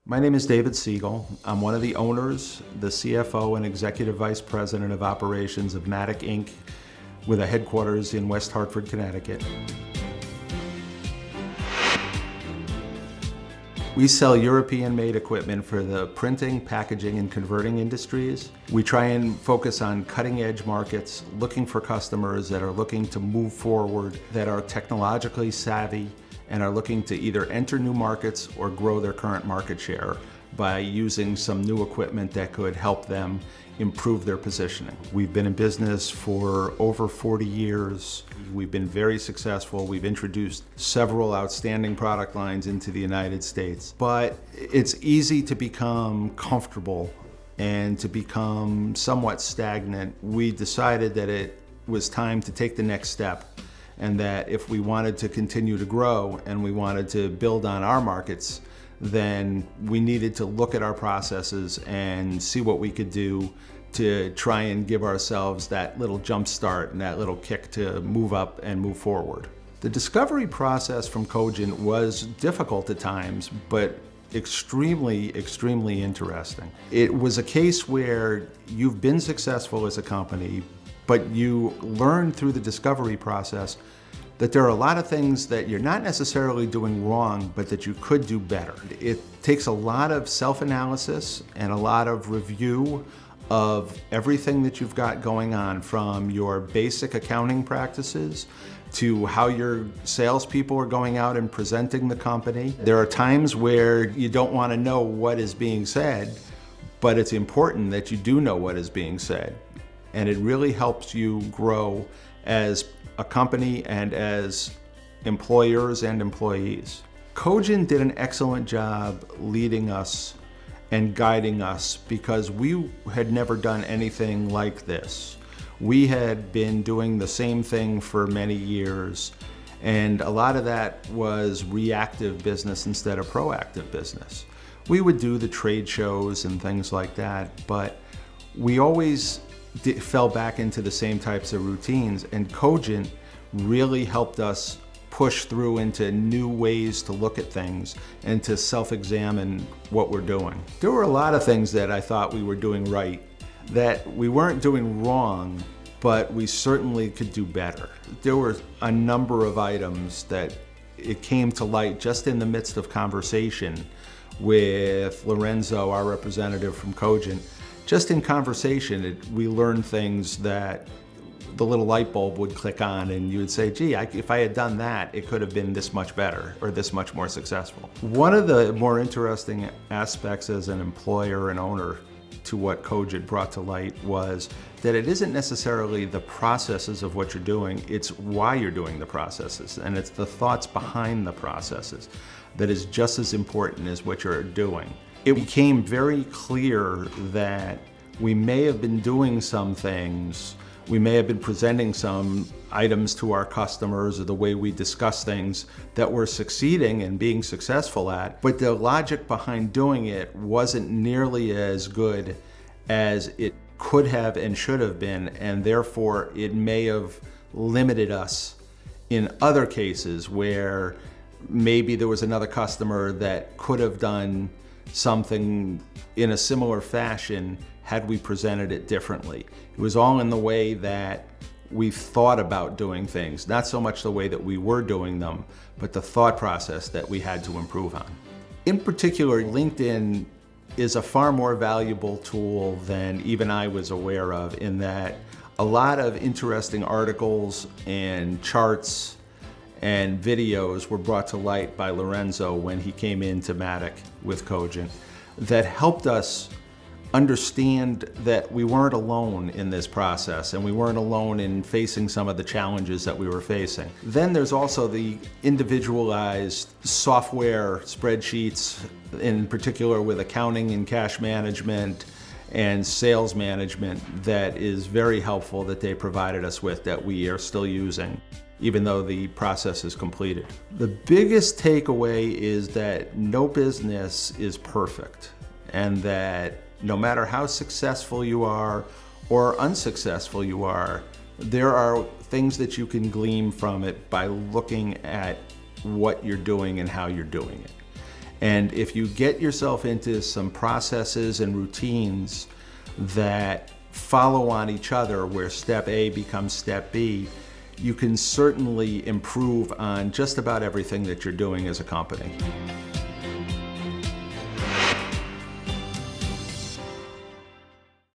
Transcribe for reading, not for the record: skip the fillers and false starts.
My name is David Siegel. I'm one of the owners, the CFO and Executive Vice President of Operations of Matik, Inc., with a headquarters in West Hartford, Connecticut. We sell European-made equipment for the printing, packaging, and converting industries. We try and focus on cutting-edge markets, looking for customers that are looking to move forward, that are technologically savvy, and are looking to either enter new markets or grow their current market share by using some new equipment that could help them improve their positioning. We've been in business for over 40 years. We've been very successful. We've introduced several outstanding product lines into the United States. But it's easy to become comfortable and to become somewhat stagnant. We decided that it was time to take the next step, and that if we wanted to continue to grow and we wanted to build on our markets, then we needed to look at our processes and see what we could do to try and give ourselves that little jump start and that little kick to move up and move forward. The discovery process from Cogent was difficult at times, but extremely interesting. It was a case where you've been successful as a company, but you learn through the discovery process that there are a lot of things that you're not necessarily doing wrong, but that you could do better. It takes a lot of self-analysis and a lot of review of everything that you've got going on, from your basic accounting practices to how your salespeople are going out and presenting the company. There are times where you don't want to know what is being said, but it's important that you do know what is being said. And it really helps you grow as a company and as employers and employees. Cogent did an excellent job leading us and guiding us because we had never done anything like this. We had been doing the same thing for many years, and a lot of that was reactive business instead of proactive business. We would do the trade shows and things like that, but we always fell back into the same types of routines, and Cogent really helped us push through into new ways to look at things and to self-examine what we're doing. There were a lot of things that I thought we were doing right that we weren't doing wrong, but we certainly could do better. There were a number of items that it came to light just in the midst of conversation with Lorenzo, our representative from Cogent. Just in conversation, we learned things that the little light bulb would click on, and you would say, gee, if I had done that, it could have been this much better or this much more successful. One of the more interesting aspects as an employer and owner to what Cogent brought to light was that it isn't necessarily the processes of what you're doing, it's why you're doing the processes, and it's the thoughts behind the processes that is just as important as what you're doing. It became very clear that we may have been doing some things, we may have been presenting some items to our customers or the way we discuss things that we're succeeding and being successful at, but the logic behind doing it wasn't nearly as good as it could have and should have been, and therefore it may have limited us in other cases where maybe there was another customer that could have done something in a similar fashion had we presented it differently. It was all in the way that we thought about doing things, not so much the way that we were doing them, but the thought process that we had to improve on. In particular, LinkedIn is a far more valuable tool than even I was aware of, in that a lot of interesting articles and charts and videos were brought to light by Lorenzo when he came into Matik with Cogent that helped us understand that we weren't alone in this process, and we weren't alone in facing some of the challenges that we were facing. Then there's also the individualized software spreadsheets, in particular with accounting and cash management and sales management, that is very helpful, that they provided us with, that we are still using, even though the process is completed. The biggest takeaway is that no business is perfect, and that no matter how successful you are or unsuccessful you are, there are things that you can glean from it by looking at what you're doing and how you're doing it. And if you get yourself into some processes and routines that follow on each other, where step A becomes step B, you can certainly improve on just about everything that you're doing as a company.